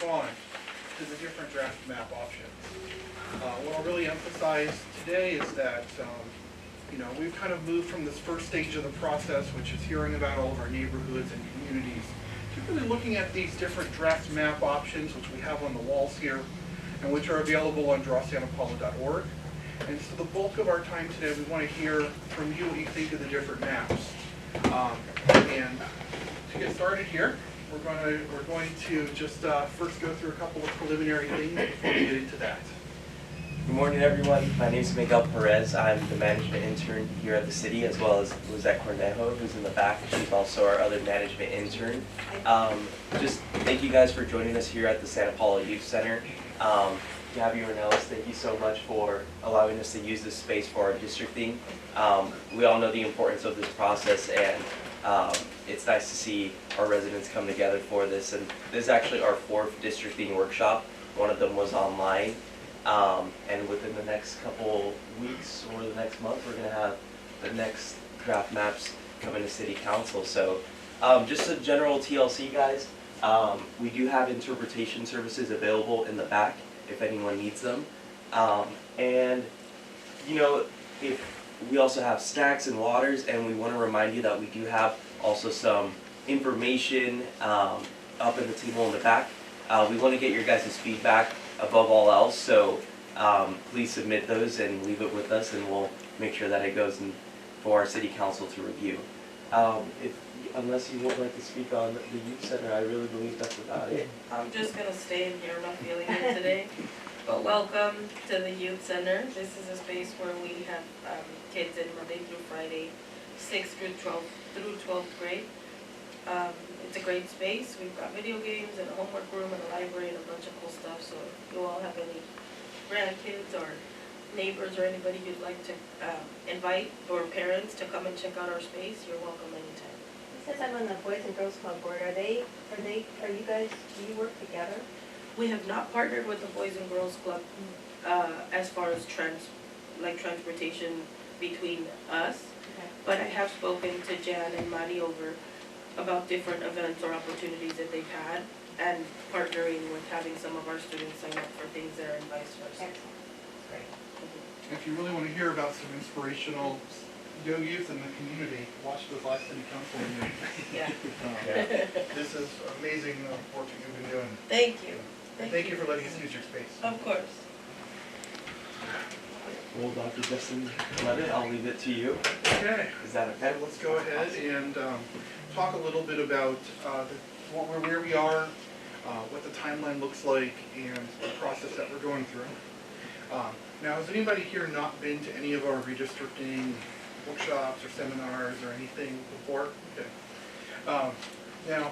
respond to the different draft map options. What I'll really emphasize today is that we've kind of moved from this first stage of the process, which is hearing about all of our neighborhoods and communities, to really looking at these different draft map options, which we have on the walls here, and which are available on drawsantapaula.org. And so the bulk of our time today, we want to hear from you what you think of the different maps. And to get started here, we're going to just first go through a couple of preliminary things before we get into that. Good morning, everyone. My name is Miguel Perez. I'm the management intern here at the city, as well as Lizette Cornejo, who's in the back. She's also our other management intern. Just thank you guys for joining us here at the Santa Paula Youth Center. Gabby Ornelas, thank you so much for allowing us to use this space for our districting. We all know the importance of this process, and it's nice to see our residents come together for this. And this is actually our 4th districting workshop. One of them was online. And within the next couple weeks or the next month, we're going to have the next draft maps coming to City Council. So just a general TLC, guys. We do have interpretation services available in the back if anyone needs them. And, if we also have snacks and waters, and we want to remind you that we do have also some information up in the table in the back. We want to get your guys' feedback above all else, so please submit those and leave it with us, and we'll make sure that it goes for our City Council to review. Unless you would like to speak on the Youth Center, I really believe that's about it. I'm just going to stay in here, I'm not feeling it today. But welcome to the Youth Center. This is a space where we have kids in Monday through Friday, 6th through 12th grade. It's a great space. We've got video games and a homework room and a library and a bunch of cool stuff. So if you all have any grandkids or neighbors or anybody you'd like to invite, or parents to come and check out our space, you're welcome anytime. Since I'm on the Boys and Girls Club board, do you work together? We have not partnered with the Boys and Girls Club as far as transportation between us, Okay. but I have spoken to Jan and Madi over about different events or opportunities that they've had, and partnering with having some of our students sign up for things there and vice versa. Excellent. Great. If you really want to hear about some inspirational young youth in the community, watch the last City Council meeting. Yeah. This is amazing work that you've been doing. Thank you. Thank you for letting us use your space. Of course. Well, Dr. Justin Levitt, I'll leave it to you. Okay. Is that okay? Let's go ahead and talk a little bit about where we are, what the timeline looks like, and the process that we're going through. Now, has anybody here not been to any of our redistricting workshops or seminars or anything before? Okay. Now,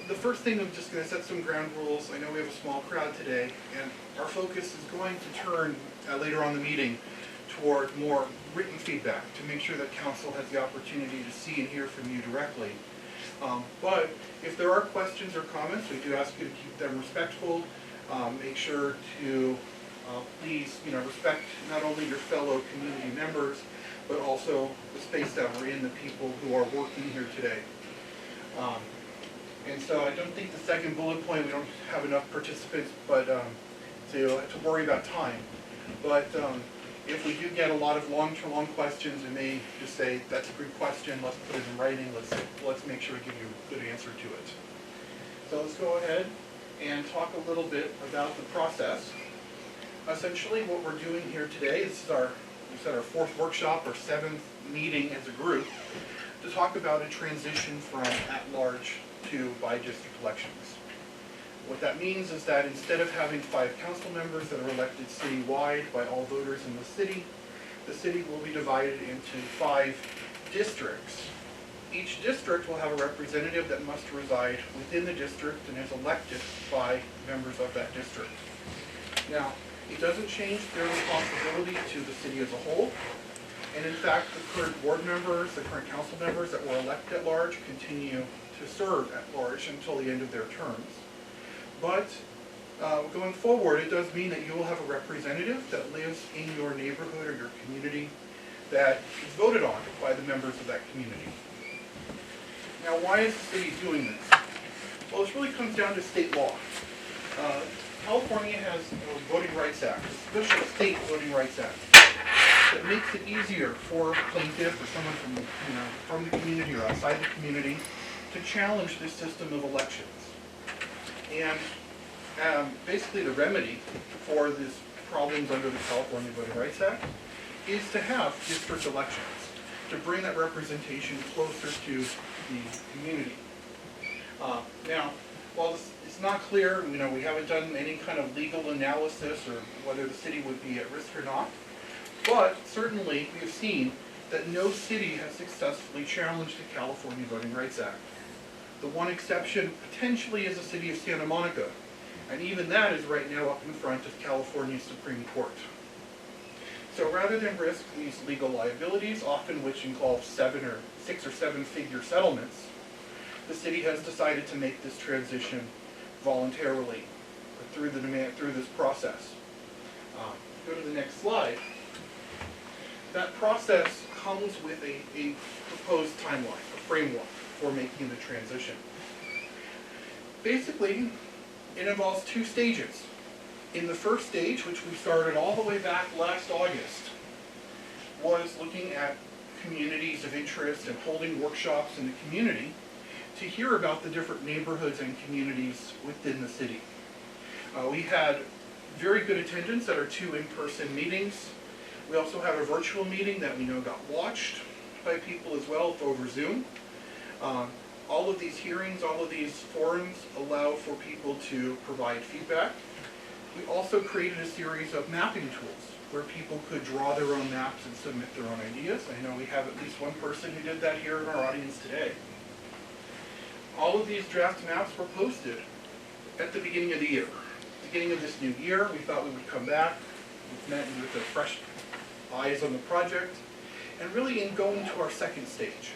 the first thing I'm just going to set some ground rules. I know we have a small crowd today, and our focus is going to turn later on in the meeting toward more written feedback to make sure that council has the opportunity to see and hear from you directly. But if there are questions or comments, we do ask you to keep them respectful. Make sure to please, respect not only your fellow community members, but also the space that we're in, the people who are working here today. And so I don't think the second bullet point, we don't have enough participants, but to worry about time. But if we do get a lot of long questions, we may just say, that's a great question, let's put it in writing, let's make sure we give you a good answer to it. So let's go ahead and talk a little bit about the process. Essentially what we're doing here today is our 4th workshop or 7th meeting as a group to talk about a transition from at-large to by-district elections. What that means is that instead of having 5 council members that are elected citywide by all voters in the city will be divided into 5 districts. Each district will have a representative that must reside within the district and is elected by members of that district. Now, it doesn't change their responsibility to the city as a whole. And in fact, the current board members, the current council members that were elected at large continue to serve at large until the end of their terms. But going forward, it does mean that you will have a representative that lives in your neighborhood or your community that is voted on by the members of that community. Now, why is the city doing this? Well, this really comes down to state law. California has a Voting Rights Act, a special state Voting Rights Act, that makes it easier for a plaintiff or someone from the community or outside the community to challenge this system of elections. And basically the remedy for these problems under the California Voting Rights Act is to have district elections, to bring that representation closer to the community. Now, while it's not clear, we haven't done any kind of legal analysis or whether the city would be at risk or not, but certainly we have seen that no city has successfully challenged the California Voting Rights Act. The one exception potentially is the city of Santa Monica, and even that is right now up in front of California Supreme Court. So rather than risk these legal liabilities, often which involve 6 or 7 figure settlements, the city has decided to make this transition voluntarily through this process. Go to the next slide. That process comes with a proposed timeline, a framework for making the transition. Basically, it involves 2 stages. In the first stage, which we started all the way back last August, was looking at communities of interest and holding workshops in the community to hear about the different neighborhoods and communities within the city. We had very good attendance at our 2 in-person meetings. We also had a virtual meeting that we know got watched by people as well over Zoom. All of these hearings, all of these forums allow for people to provide feedback. We also created a series of mapping tools where people could draw their own maps and submit their own ideas. I know we have at least one person who did that here in our audience today. All of these draft maps were posted at the beginning of the year. Beginning of this new year, we thought we would come back with the fresh eyes on the project, and really in going to our second stage.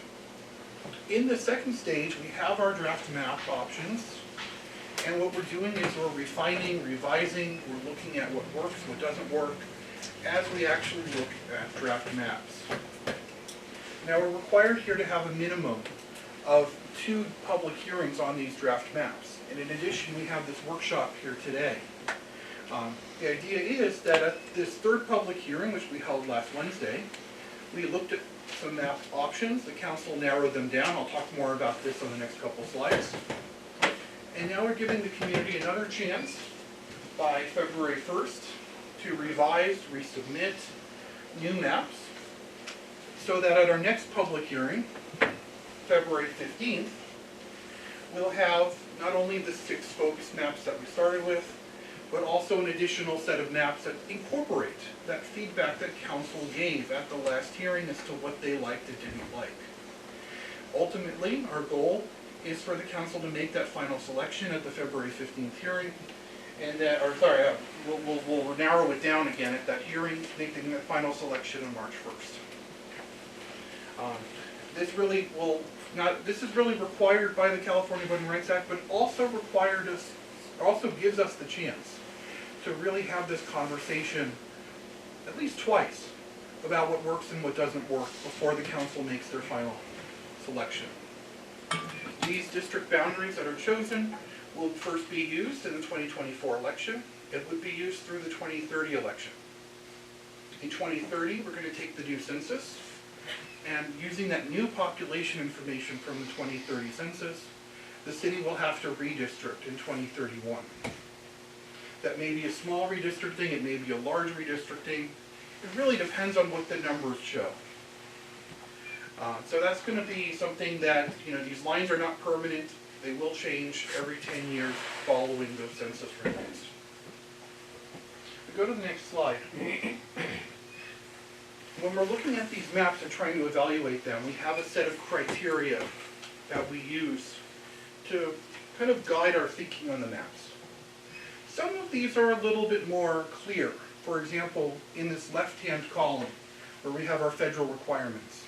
In the second stage, we have our draft map options, and what we're doing is we're refining, revising, we're looking at what works, what doesn't work, as we actually look at draft maps. Now, we're required here to have a minimum of 2 public hearings on these draft maps, and in addition, we have this workshop here today. The idea is that at this 3rd public hearing, which we held last Wednesday, we looked at some map options. The council narrowed them down. I'll talk more about this on the next couple slides. And now we're giving the community another chance by February 1st to revise, resubmit new maps, so that at our next public hearing, February 15th, we'll have not only the 6 focus maps that we started with, but also an additional set of maps that incorporate that feedback that council gave at the last hearing as to what they liked and didn't like. Ultimately, our goal is for the council to make that final selection at the February 15th hearing, and we'll narrow it down again at that hearing, making that final selection on March 1st. This is really required by the California Voting Rights Act, but also gives us the chance to really have this conversation at least twice about what works and what doesn't work before the council makes their final selection. These district boundaries that are chosen will first be used in the 2024 election. It would be used through the 2030 election. In 2030, we're going to take the new census, and using that new population information from the 2030 census, the city will have to redistrict in 2031. That may be a small redistricting, it may be a large redistricting. It really depends on what the numbers show. So that's going to be something that, these lines are not permanent. They will change every 10 years following the census reviews. Go to the next slide. When we're looking at these maps and trying to evaluate them, we have a set of criteria that we use to kind of guide our thinking on the maps. Some of these are a little bit more clear. For example, in this left-hand column, where we have our federal requirements.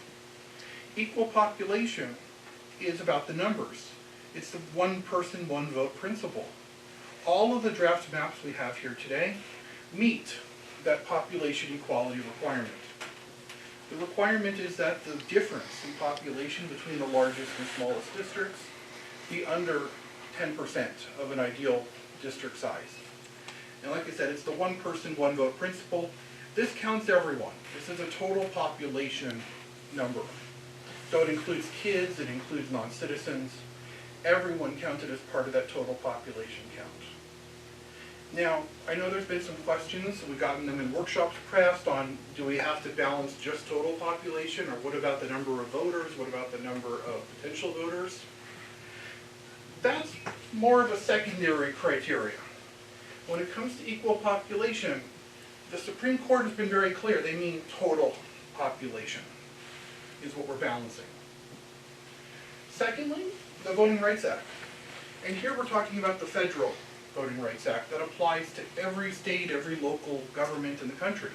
Equal population is about the numbers. It's the 1 person, 1 vote principle. All of the draft maps we have here today meet that population equality requirement. The requirement is that the difference in population between the largest and smallest districts be under 10% of an ideal district size. And like I said, it's the one person, one vote principle. This counts everyone. This is a total population number. So it includes kids, it includes non-citizens. Everyone counted as part of that total population count. Now, I know there's been some questions, we've gotten them in workshops pressed on, do we have to balance just total population, or what about the number of voters, what about the number of potential voters? That's more of a secondary criteria. When it comes to equal population, the Supreme Court has been very clear, they mean total population is what we're balancing. Secondly, the Voting Rights Act. And here we're talking about the federal Voting Rights Act that applies to every state, every local government in the country.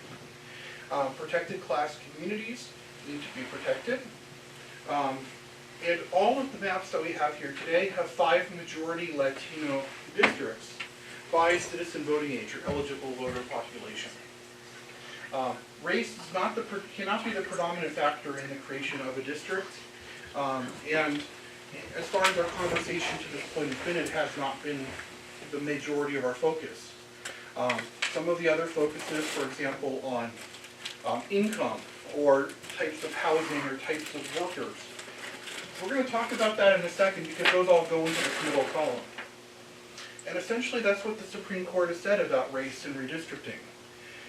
Protected class communities need to be protected. And all of the maps that we have here today have 5 majority Latino districts by citizen voting age or eligible voter population. Race is cannot be the predominant factor in the creation of a district. And as far as our conversation to this point has been, it has not been the majority of our focus. Some of the other focuses, for example, on income or types of housing or types of workers. We're going to talk about that in a second because those all go into this middle column. And essentially that's what the Supreme Court has said about race and redistricting.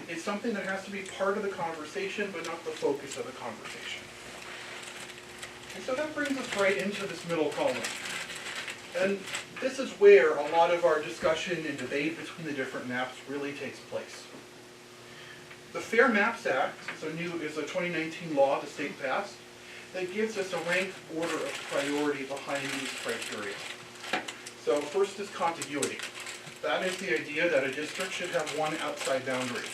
It's something that has to be part of the conversation but not the focus of the conversation. And so that brings us right into this middle column. And this is where a lot of our discussion and debate between the different maps really takes place. The Fair Maps Act is a 2019 law the state passed that gives us a ranked order of priority behind these criteria. So first is contiguity. That is the idea that a district should have one outside boundary.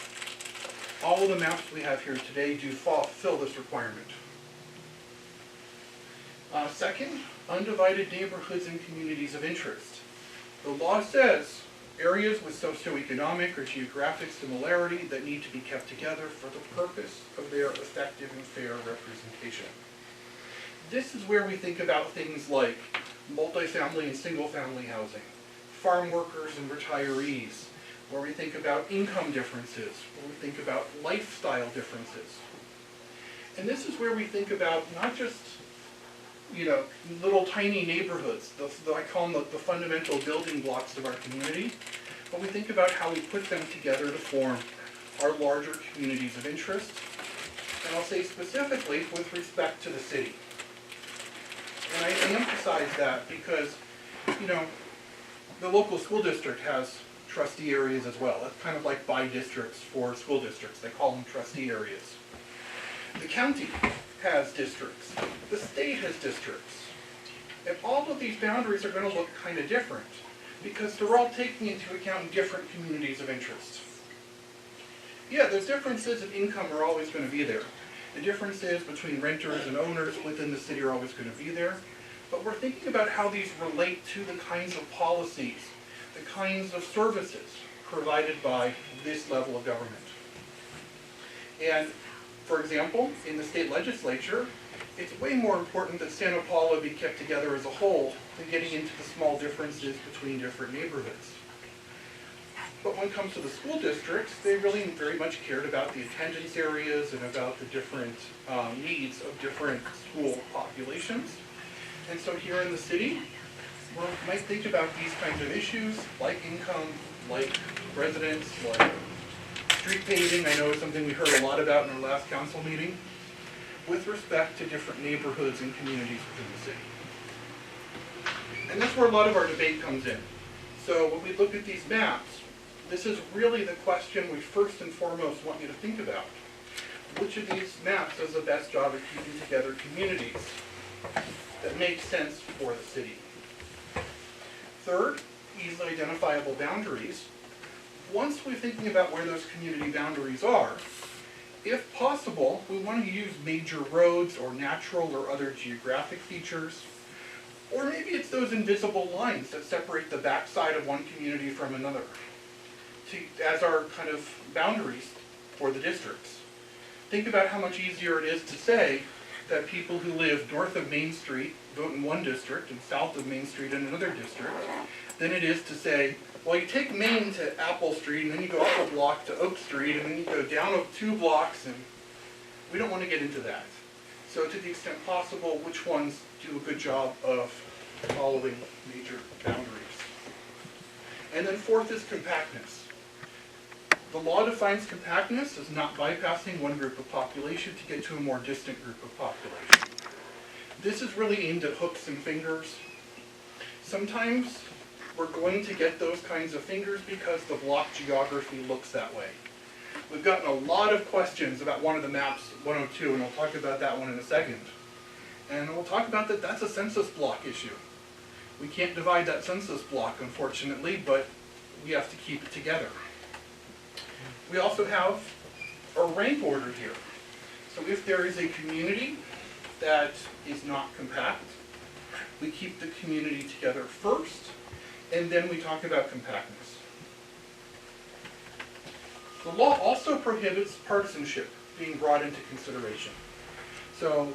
All of the maps we have here today do fulfill this requirement. Second, undivided neighborhoods and communities of interest. The law says areas with socioeconomic or geographic similarity that need to be kept together for the purpose of their effective and fair representation. This is where we think about things like multifamily and single-family housing, farm workers and retirees, where we think about income differences, where we think about lifestyle differences. And this is where we think about not just little tiny neighborhoods, I call them the fundamental building blocks of our community, but we think about how we put them together to form our larger communities of interest, and I'll say specifically with respect to the city. And I emphasize that because, the local school district has trustee areas as well. That's kind of like by-districts for school districts. They call them trustee areas. The county has districts. The state has districts. And all of these boundaries are going to look kind of different because they're all taking into account different communities of interest. Yeah, those differences in income are always going to be there. The differences between renters and owners within the city are always going to be there. But we're thinking about how these relate to the kinds of policies, the kinds of services provided by this level of government. And for example, in the state legislature, it's way more important that Santa Paula be kept together as a whole than getting into the small differences between different neighborhoods. But when it comes to the school districts, they really very much cared about the attendance areas and about the different needs of different school populations. And so here in the city, we might think about these kinds of issues, like income, like residents, like street paving, I know is something we heard a lot about in our last council meeting, with respect to different neighborhoods and communities within the city. And that's where a lot of our debate comes in. So when we look at these maps, this is really the question we first and foremost want you to think about. Which of these maps does the best job of keeping together communities that make sense for the city? Third, easily identifiable boundaries. Once we're thinking about where those community boundaries are, if possible, we want to use major roads or natural or other geographic features. Or maybe it's those invisible lines that separate the backside of one community from another as our kind of boundaries for the districts. Think about how much easier it is to say that people who live north of Main Street, vote in one district and south of Main Street in another district than it is to say, well, you take Main to Apple Street, and then you go up a block to Oak Street, and then you go down 2 blocks, and we don't want to get into that. So to the extent possible, which ones do a good job of following major boundaries? And then fourth is compactness. The law defines compactness as not bypassing one group of population to get to a more distant group of population. This is really aimed at hooks and fingers. Sometimes we're going to get those kinds of fingers because the block geography looks that way. We've gotten a lot of questions about one of the maps, 102, and I'll talk about that one in a second. And we'll talk about that. That's a census block issue. We can't divide that census block, unfortunately, but we have to keep it together. We also have a rank order here. So if there is a community that is not compact, we keep the community together first, and then we talk about compactness. The law also prohibits partisanship being brought into consideration. So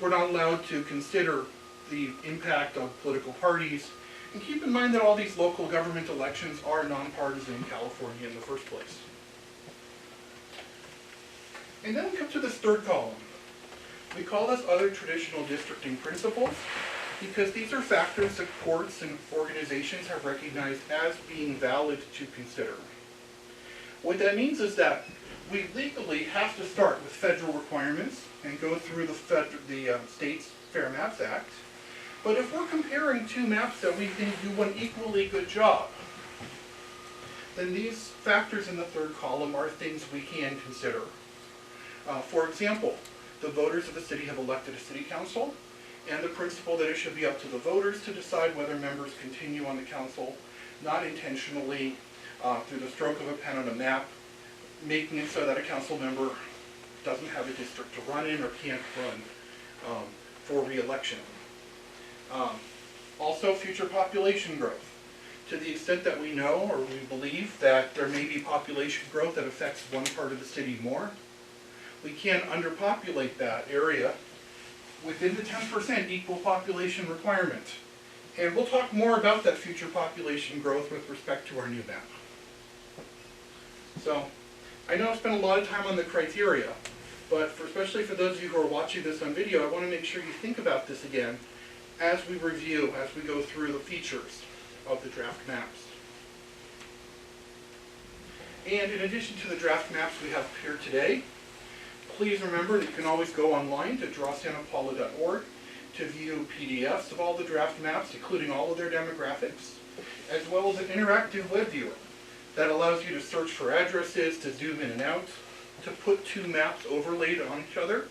we're not allowed to consider the impact of political parties. And keep in mind that all these local government elections are nonpartisan in California in the first place. And then we come to this third column. We call this other traditional districting principles because these are factors that courts and organizations have recognized as being valid to consider. What that means is that we legally have to start with federal requirements and go through the state's Fair Maps Act. But if we're comparing 2 maps that we think do one equally good job, then these factors in the third column are things we can consider. For example, the voters of the city have elected a city council, and the principle that it should be up to the voters to decide whether members continue on the council, not intentionally through the stroke of a pen on a map, making it so that a council member doesn't have a district to run in or can't run for re-election. Also, future population growth. To the extent that we know or we believe that there may be population growth that affects one part of the city more, we can't underpopulate that area within the 10% equal population requirement. And we'll talk more about that future population growth with respect to our new map. So, I know I've spent a lot of time on the criteria, but especially for those of you who are watching this on video, I want to make sure you think about this again as we review, as we go through the features of the draft maps. And in addition to the draft maps we have here today, please remember that you can always go online to drawsantapaula.org to view PDFs of all the draft maps, including all of their demographics, as well as an interactive web viewer that allows you to search for addresses, to zoom in and out, to put 2 maps overlaid on each other,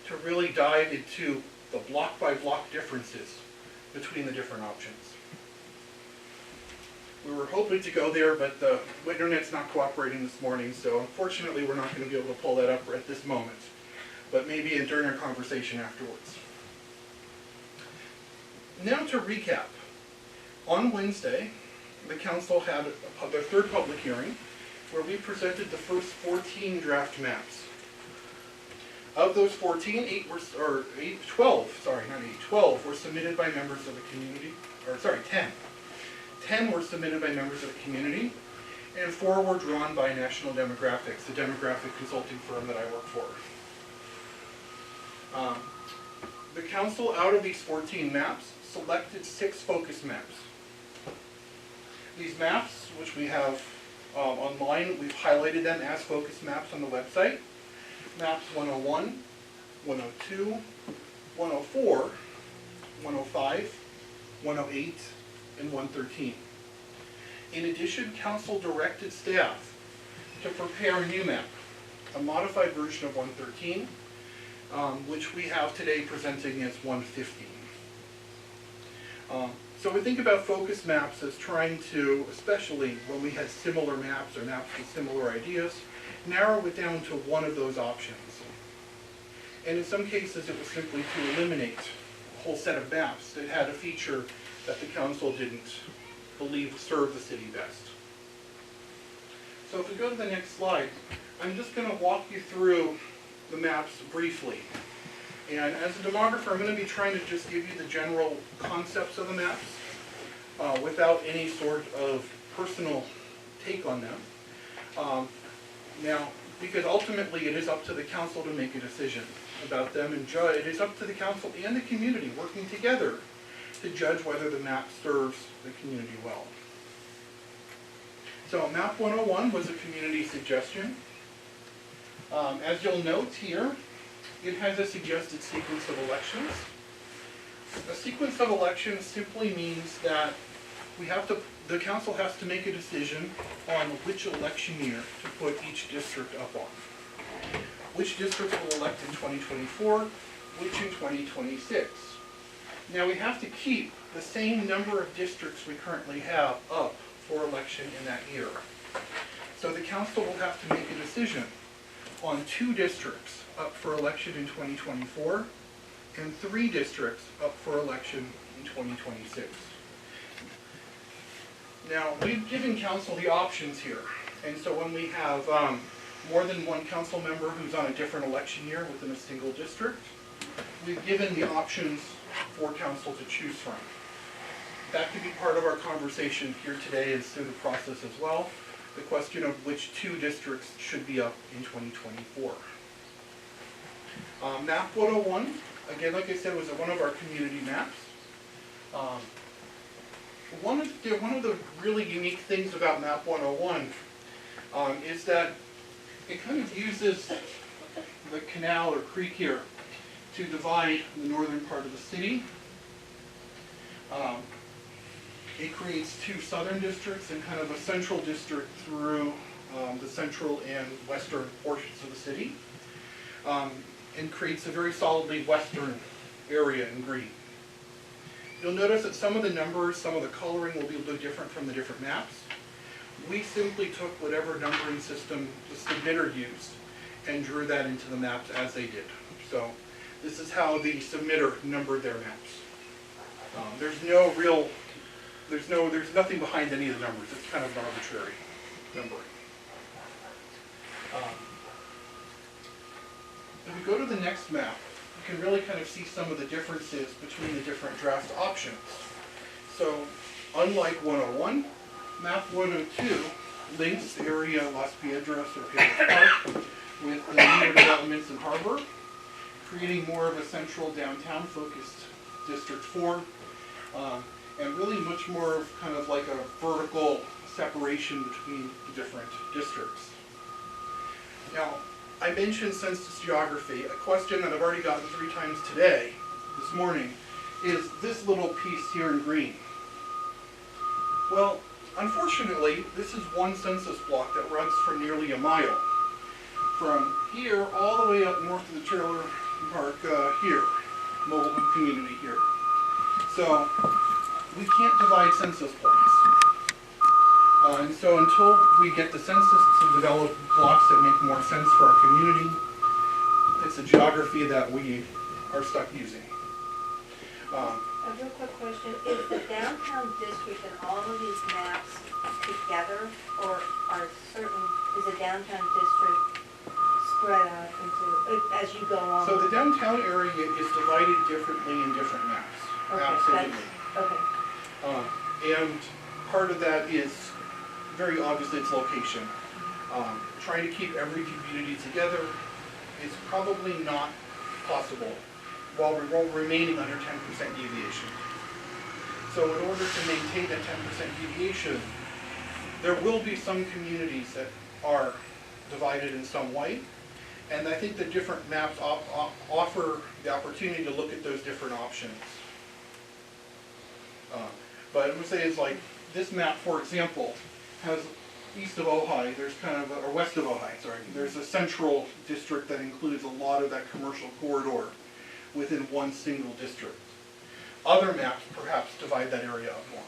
to really dive into the block-by-block differences between the different options. We were hoping to go there, but the internet's not cooperating this morning, so unfortunately we're not going to be able to pull that up at this moment, but maybe during our conversation afterwards. Now to recap. On Wednesday, the council had their 3rd public hearing where we presented the first 14 draft maps. Of those 14, 12 were submitted by members of the community, 10. 10 were submitted by members of the community, and 4 were drawn by National Demographics, the demographic consulting firm that I work for. The council, out of these 14 maps, selected 6 focus maps. These maps, which we have online, we've highlighted them as focus maps on the website. Maps 101, 102, 104, 105, 108, and 113. In addition, council directed staff to prepare a new map, a modified version of 113, which we have today presenting as 115. So we think about focus maps as trying to, especially when we had similar maps or maps with similar ideas, narrow it down to one of those options. And in some cases it was simply to eliminate a whole set of maps that had a feature that the council didn't believe served the city best. So if we go to the next slide, I'm just going to walk you through the maps briefly. And as a demographer, I'm going to be trying to just give you the general concepts of the maps without any sort of personal take on them. Now, because ultimately it is up to the council to make a decision about them, and it is up to the council and the community working together to judge whether the map serves the community well. So map 101 was a community suggestion. As you'll note here, it has a suggested sequence of elections. A sequence of elections simply means that the council has to make a decision on which election year to put each district up on. Which districts will elect in 2024, which in 2026. Now we have to keep the same number of districts we currently have up for election in that year. So the council will have to make a decision on 2 districts up for election in 2024 and 3 districts up for election in 2026. Now, we've given council the options here, and so when we have more than one council member who's on a different election year within a single district, we've given the options for council to choose from. That could be part of our conversation here today and through the process as well, the question of which 2 districts should be up in 2024. Map 101, again, like I said, was one of our community maps. One of the really unique things about map 101 is that it kind of uses the canal or creek here to divide the northern part of the city. It creates 2 southern districts and kind of a central district through the central and western portions of the city, and creates a very solidly western area in green. You'll notice that some of the numbers, some of the coloring will be a little different from the different maps. We simply took whatever numbering system the submitter used and drew that into the maps as they did. So this is how the submitter numbered their maps. There's nothing behind any of the numbers. It's kind of an arbitrary numbering. If we go to the next map, you can really kind of see some of the differences between the different draft options. So, unlike 101, map 102 links the area of Las Piedras or Piedras Park with the newer developments in Harbor, creating more of a central downtown focused District 4, and really much more of kind of like a vertical separation between the different districts. Now, I mentioned census geography. A question that I've already gotten 3 times today, this morning, is this little piece here in green. Well, unfortunately, this is one census block that runs for nearly a mile. From here all the way up north of the trailer park here, mobile home community here. So, we can't divide census blocks. And so until we get the census to develop blocks that make more sense for our community, it's a geography that we are stuck using. A real quick question, is the downtown district in all of these maps together, or is the downtown district spread out into, as you go on? So the downtown area is divided differently in different maps, absolutely. Okay. And part of that is very obviously its location. Trying to keep every community together is probably not possible while we're remaining under 10% deviation. So in order to maintain that 10% deviation, there will be some communities that are divided in some way, and I think the different maps offer the opportunity to look at those different options. But I would say it's like this map, for example, has east of Ojai, there's kind of or west of Ojai, sorry, there's a central district that includes a lot of that commercial corridor within one single district. Other maps perhaps divide that area up more.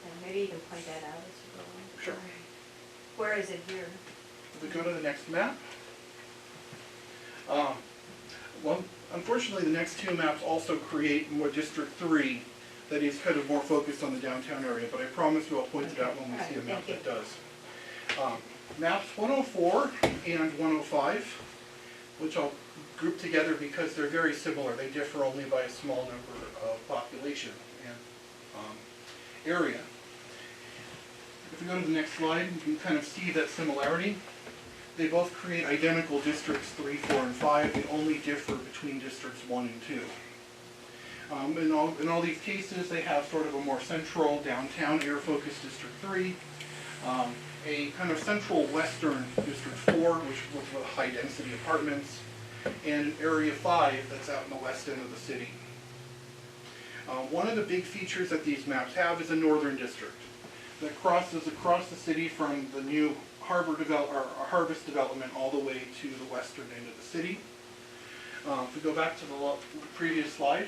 And maybe you can point that out as you go on. Sure. Where is it here? If we go to the next map. Well, unfortunately, the next 2 maps also create more District 3 that is kind of more focused on the downtown area, but I promise you I'll point it out when we see a map that does. Maps 104 and 105 which I'll group together because they're very similar. They differ only by a small number of population and area. If we go to the next slide, you can kind of see that similarity. They both create identical districts 3, 4, and 5. They only differ between districts 1 and 2. In all these cases, they have sort of a more central downtown area-focused District 3, a kind of central western District 4, which looks with high-density apartments, and an Area 5 that's out in the west end of the city. One of the big features that these maps have is a northern district that crosses across the city from the new Harvest development all the way to the western end of the city. If we go back to the previous slide,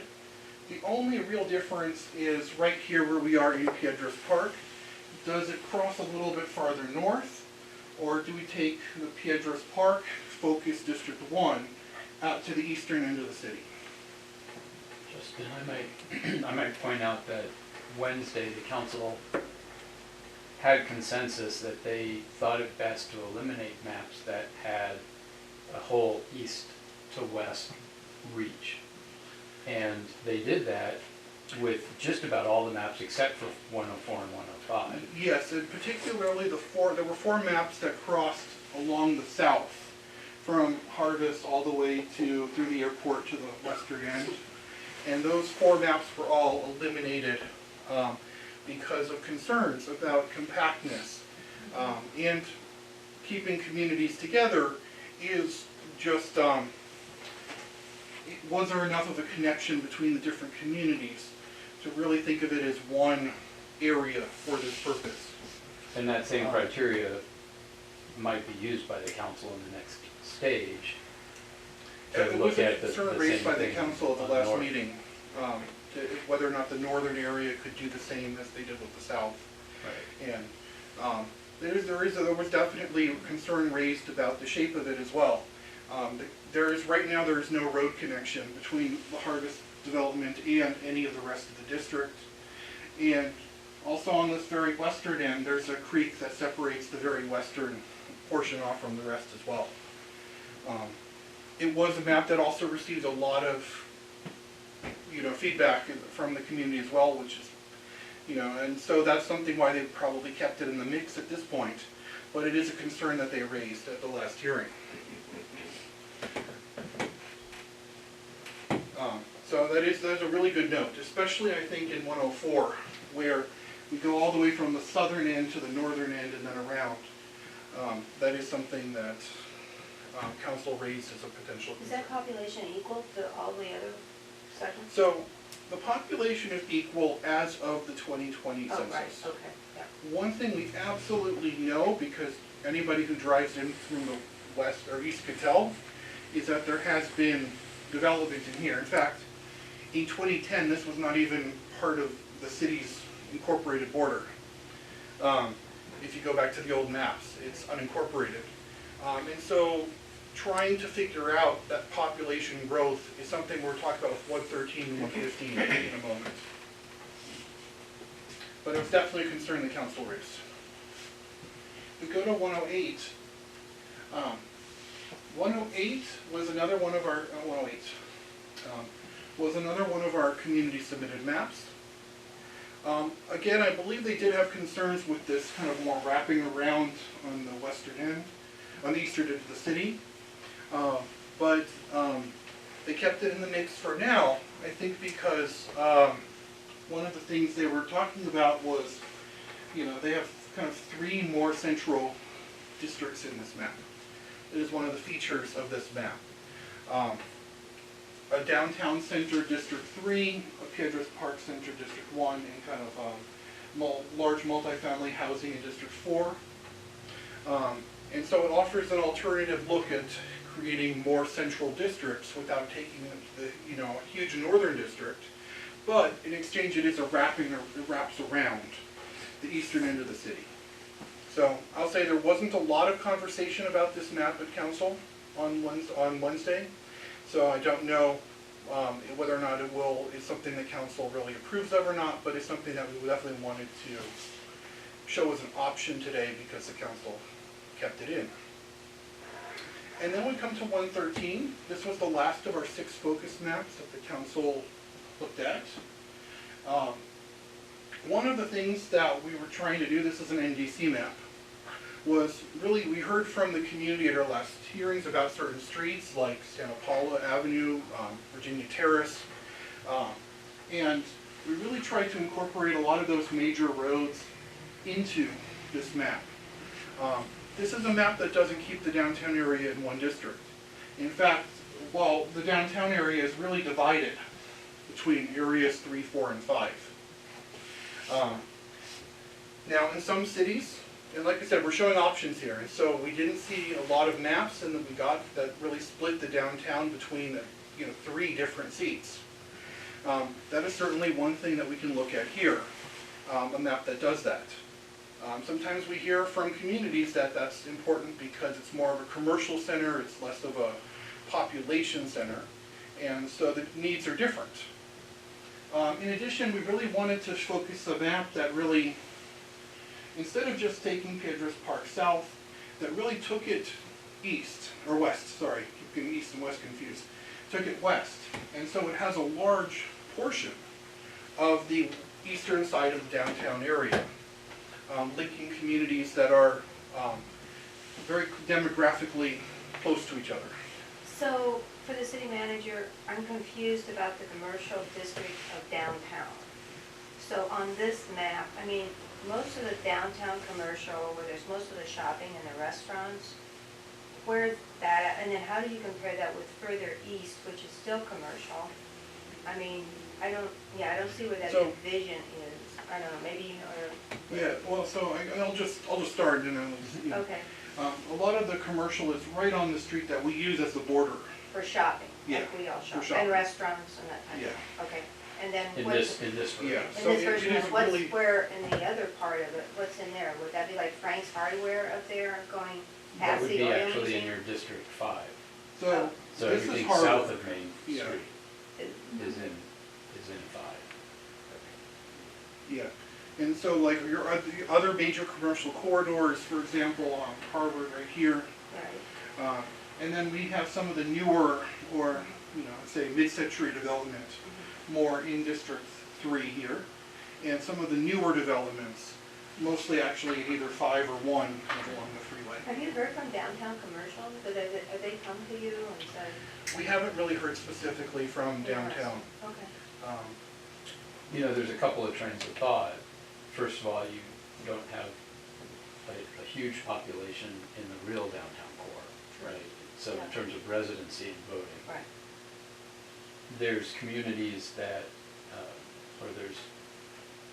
the only real difference is right here where we are in Piedras Park. Does it cross a little bit farther north, or do we take the Piedras Park focus District 1 out to the eastern end of the city? Justin, I might point out that Wednesday the council had consensus that they thought it best to eliminate maps that had a whole east to west reach. And they did that with just about all the maps except for 104 and 105. Yes, and particularly there were 4 maps that crossed along the south from Harvest all the way through the airport to the western end. And those 4 maps were all eliminated because of concerns about compactness. And keeping communities together is just, was there enough of a connection between the different communities to really think of it as one area for this purpose? And that same criteria might be used by the council in the next stage. To It look was a at the concern same raised by the thing council at on the last north. meeting, whether or not the northern area could do the same as they did with the south. Right. And there was definitely concern raised about the shape of it as well. Right now there is no road connection between the Harvest development and any of the rest of the district. And also on this very western end, there's a creek that separates the very western portion off from the rest as well. It was a map that also received a lot of feedback from the community as well, which is, and so that's something why they probably kept it in the mix at this point. But it is a concern that they raised at the last hearing. So that's a really good note, especially I think in 104, where we go all the way from the southern end to the northern end and then around. That is something that council raised as a potential Is concern. that population equal to all the other segments? So the population is equal as of the 2020 Oh, census. right, okay, yeah. One thing we absolutely know, because anybody who drives in from the west or east could tell, is that there has been development in here. In fact, in 2010, this was not even part of the city's incorporated border. If you go back to the old maps, it's unincorporated. And so trying to figure out that population growth is something we're talking about with 113 and 115 in a moment. But it was definitely a concern the council raised. We go to 108. 108 was another one of our 108 was another one of our community submitted maps. Again, I believe they did have concerns with this kind of more wrapping around on the western end, on the eastern end of the city. But they kept it in the mix for now, I think because one of the things they were talking about was, they have kind of 3 more central districts in this map. It is one of the features of this map. A downtown center, District 3, a Piedras Park Center, District 1, and kind of large multifamily housing in District 4. And so it offers an alternative look at creating more central districts without taking the huge northern district. But in exchange, it wraps around the eastern end of the city. So I'll say there wasn't a lot of conversation about this map at council on Wednesday. So I don't know whether or not is something that council really approves of or not, but it's something that we definitely wanted to show as an option today because the council kept it in. And then we come to 113. This was the last of our 6 focus maps that the council looked at. One of the things that we were trying to do, this is an NDC map, was really, we heard from the community at our last hearings about certain streets like Santa Paula Avenue, Virginia Terrace, and we really tried to incorporate a lot of those major roads into this map. This is a map that doesn't keep the downtown area in one district. In fact, while the downtown area is really divided between areas 3, 4, and 5. Now, in some cities, and like I said, we're showing options here, and so we didn't see a lot of maps and that we got that really split the downtown between 3 different seats. That is certainly one thing that we can look at here, a map that does that. Sometimes we hear from communities that that's important because it's more of a commercial center, it's less of a population center, and so the needs are different. In addition, we really wanted to focus a map that really, instead of just taking Piedras Park South, that really took it east, or west, sorry, keep getting east and west confused, took it west. And so it has a large portion of the eastern side of the downtown area, linking communities that are very demographically close to each other. So, for the city manager, I'm confused about the commercial district of downtown. So on this map, I mean, most of the downtown commercial, where there's most of the shopping and the restaurants, where's that at? And then how do you compare that with further east, which is still commercial? I mean, I don't see where that So- division is. I don't know, maybe you know, or, Yeah, well, so I'll just start, okay, a lot of the commercial is right on the street that we use as the border. for shopping, Yeah, like we all shop, shopping. and restaurants and that kind of, okay. And then In what's, this version. Yeah. in So this it version, is what's really- where in the other part of it, what's in there? Would that be like Frank's Hardware up there going That past would the be oil actually in museum? your District 5. So So this is everything Harvard. south of Main Yeah. Street is in 5. Yeah, and so like your other major commercial corridors, for example, Harvard right here, Right, and then we have some of the newer, or say mid-century development, more in District 3 here, and some of the newer developments, mostly actually in either 5 or 1 kind of along the freeway. have you heard from downtown commercial? Have they come to you and said? We haven't really heard specifically from downtown. Okay, There's a couple of trains of thought. First of all, you don't have a huge population in the real downtown core, right? So in Yeah. terms of residency and voting. right, There's communities that, or there's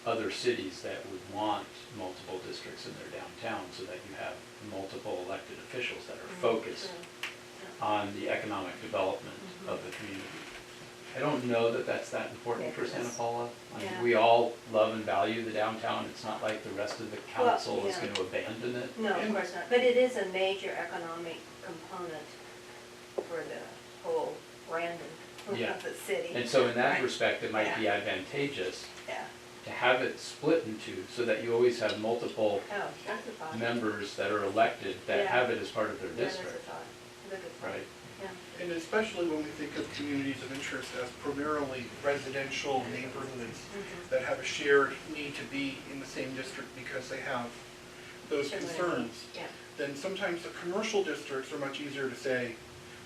other cities that would want multiple districts in their downtown so that you have multiple elected officials that are focused true. on the economic development of the community. I don't know that that's that important for Santa Paula. I mean, Yeah. we all love and value the downtown. It's not like the rest of the council is yeah. going to abandon it. No, of course not, but it is a major economic component for the whole Brandon Yeah. of the city. And so in that Right. respect, it might be advantageous Yeah, to have it split into so that you always have multiple oh, that's a thought. members that are elected that Yeah. have it as part of their Yeah, that's a district, thought, that's a good thought. right? Yeah, And especially when we think of communities of interest as primarily residential neighborhoods that have a shared need to be in the same district because they have those Similar concerns, yeah, then sometimes the commercial districts are much easier to say,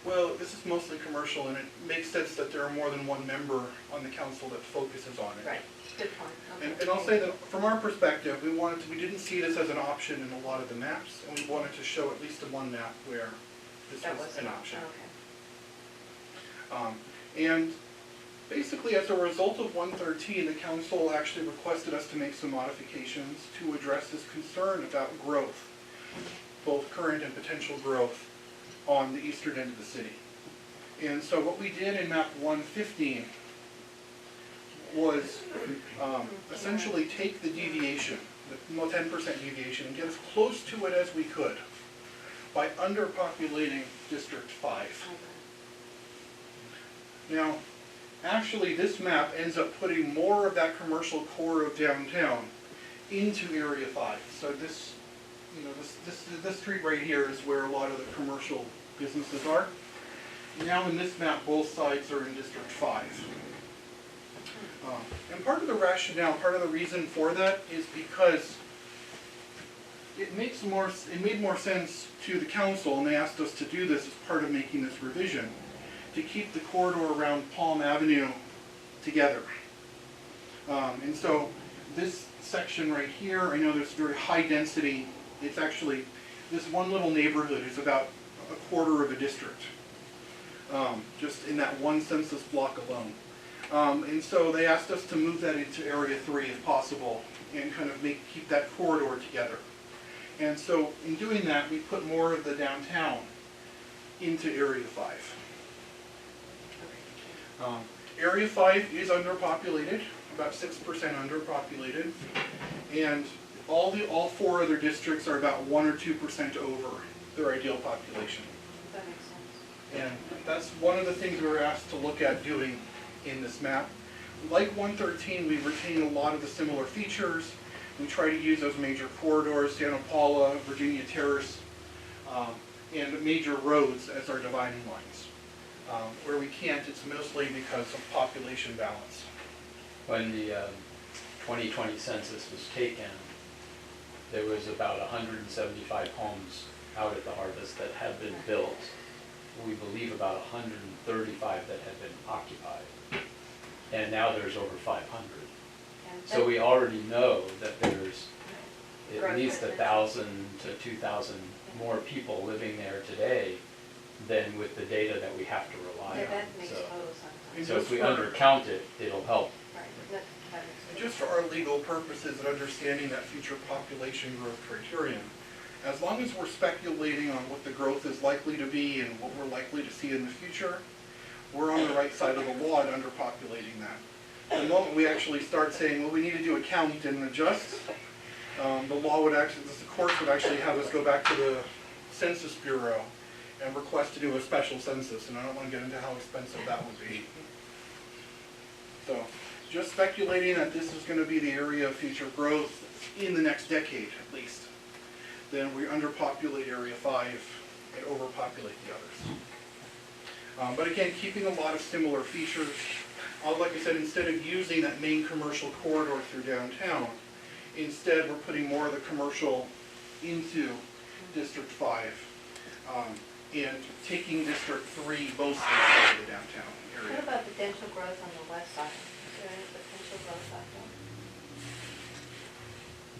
well, this is mostly commercial and it makes sense that there are more than one member on the council that focuses on it. right, good point. Okay. And I'll say that from our perspective, we didn't see this as an option in a lot of the maps, and we wanted to show at least the one map where this That was an option. Okay. And basically, as a result of 113, the council actually requested us to make some modifications to address this concern about growth, both current and potential growth on the eastern end of the city. And so what we did in map 115 was essentially take the deviation, the 10% deviation, and get as close to it as we could by underpopulating District 5. Now, actually, this map ends up putting more of that commercial core of downtown into Area 5. So this street right here is where a lot of the commercial businesses are. Now in this map, both sides are in District 5. And part of the rationale, part of the reason for that is because it made more sense to the council, and they asked us to do this as part of making this revision, to keep the corridor around Palm Avenue together. And so this section right here, I know there's very high density. It's actually, this one little neighborhood is about a quarter of a district, just in that one census block alone. And so they asked us to move that into Area 3 if possible, and kind of keep that corridor together. And so in doing that, we put more of the downtown into Area 5. Area 5 is underpopulated, about 6% underpopulated, and all 4 other districts are about 1 or 2% over their ideal population. That makes sense. And that's one of the things we were asked to look at doing in this map. Like 113, we retain a lot of the similar features. We try to use those major corridors, Santa Paula, Virginia Terrace, and major roads as our dividing lines. Where we can't, it's mostly because of population balance. When the 2020 census was taken, there was about 175 homes out at the Harvest that had been built. We believe about 135 that had been occupied. And now there's over 500. So we already know that there's at least 1,000 to 2,000 more people living there today than with the data that we have to rely Yeah, on. that makes So- total sense. And So if just we for- undercount it, it'll help. Right, that makes sense. Just for our legal purposes and understanding that future population growth criterion, as long as we're speculating on what the growth is likely to be and what we're likely to see in the future, we're on the right side of the law at underpopulating that. The moment we actually start saying, well, we need to do a count and adjust, the law would actually, the courts would actually have us go back to the Census Bureau and request to do a special census, and I don't want to get into how expensive that would be. So, just speculating that this is going to be the area of future growth in the next decade at least, then we underpopulate Area 5 and overpopulate the others. But again, keeping a lot of similar features. Like I said, instead of using that main commercial corridor through downtown, instead we're putting more of the commercial into District 5 and taking District 3 mostly out of the downtown What area. about potential growth on the west side? Is there any potential growth out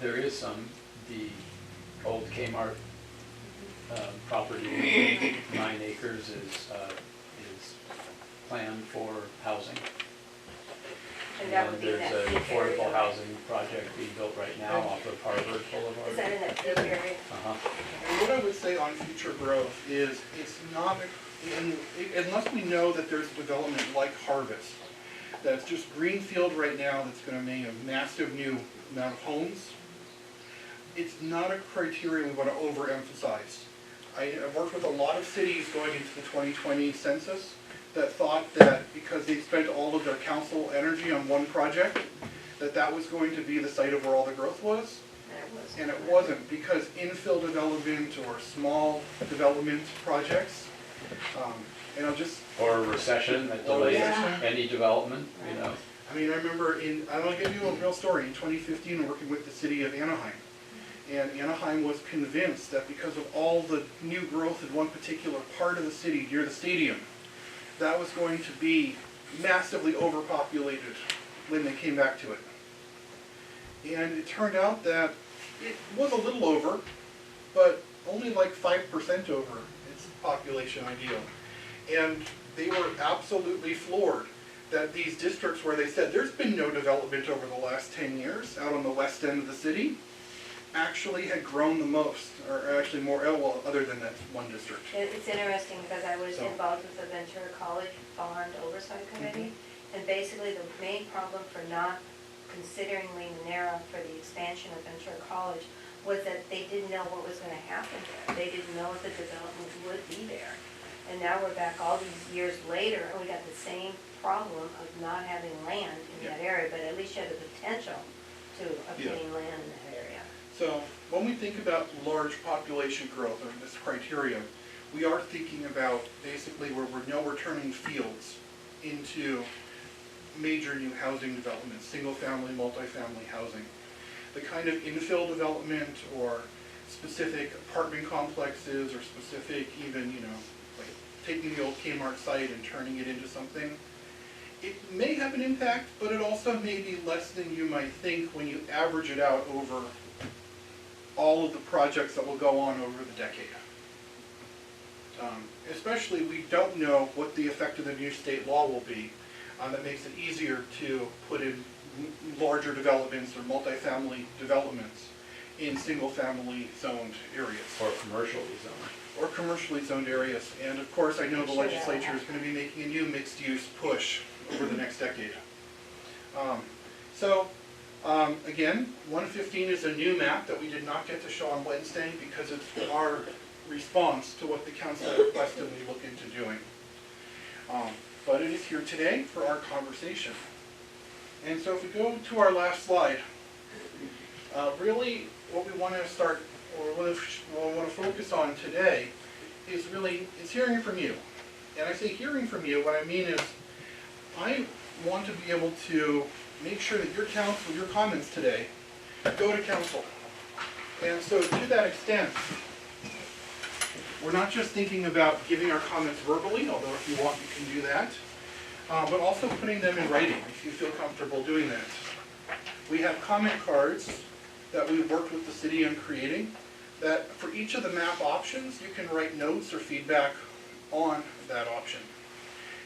there? There is some. The old Kmart property, 9 acres, is planned for housing. And that would be in there's that an peak area, affordable right? housing project being built right now off of Harvard Boulevard. Is that in that peak area? Uh-huh. And what I would say on future growth is it's not, unless we know that there's development like Harvest, that's just greenfield right now that's going to make a massive new amount of homes, it's not a criteria we want to overemphasize. I've worked with a lot of cities going into the 2020 census that thought that because they spent all of their council energy on one project, that was going to be the site of where all the growth was. And it wasn't, because infill development or small development projects, and I'll just, Or a recession that Or delays recession. any development, you know. I mean, I remember I want to give you a real story. In 2015, working with the city of Anaheim. And Anaheim was convinced that because of all the new growth in one particular part of the city near the stadium, that was going to be massively overpopulated when they came back to it. And it turned out that it was a little over, but only like 5% over its population ideal. And they were absolutely floored that these districts where they said there's been no development over the last 10 years out on the west end of the city actually had grown the most, or actually more, well, other than that one district. It's interesting because I was So- involved with the Ventura College Bond Oversight Committee, and basically the main problem for not considering Limoneira for the expansion of Ventura College was that they didn't know what was going to happen there. They didn't know if the development would be there. And now we're back all these years later, and we got the same problem of not having land in that area, but at least you had the potential to obtain land in that area. So when we think about large population growth or this criteria, we are thinking about basically where we're turning fields into major new housing developments, single-family, multifamily housing. The kind of infill development or specific apartment complexes or specific even, like taking the old Kmart site and turning it into something, it may have an impact, but it also may be less than you might think when you average it out over all of the projects that will go on over the decade. Especially, we don't know what the effect of the new state law will be. That makes it easier to put in larger developments or multifamily developments in single-family zoned areas. Or commercially zoned. Or commercially zoned areas. And of course, I know the legislature is going to be making a new mixed-use push over the next decade. Again, 115 is a new map that we did not get to show on Wednesday because it's our response to what the council requested we look into doing. But it is here today for our conversation. And so if we go to our last slide, really what we want to start, or what we want to focus on today is hearing from you. And I say hearing from you, what I mean is I want to be able to make sure that your comments today go to council. And so to that extent, we're not just thinking about giving our comments verbally, although if you want you can do that, but also putting them in writing if you feel comfortable doing that. We have comment cards that we've worked with the city on creating that for each of the map options you can write notes or feedback on that option.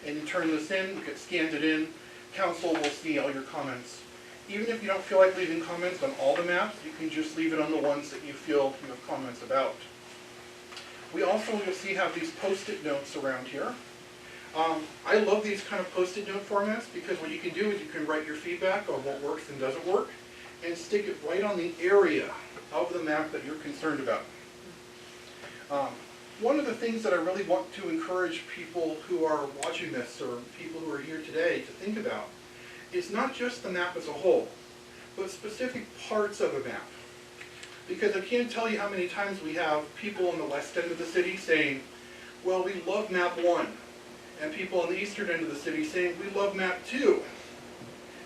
And you turn this in, you get scanned it in, council will see all your comments. Even if you don't feel like leaving comments on all the maps, you can just leave it on the ones that you feel you have comments about. We also, you'll see, have these post-it notes around here. I love these kind of post-it note formats because what you can do is you can write your feedback on what works and doesn't work and stick it right on the area of the map that you're concerned about. One of the things that I really want to encourage people who are watching this or people who are here today to think about is not just the map as a whole, but specific parts of a map. Because I can't tell you how many times we have people on the west end of the city saying, well, we love map 1, and people on the eastern end of the city saying, we love map 2.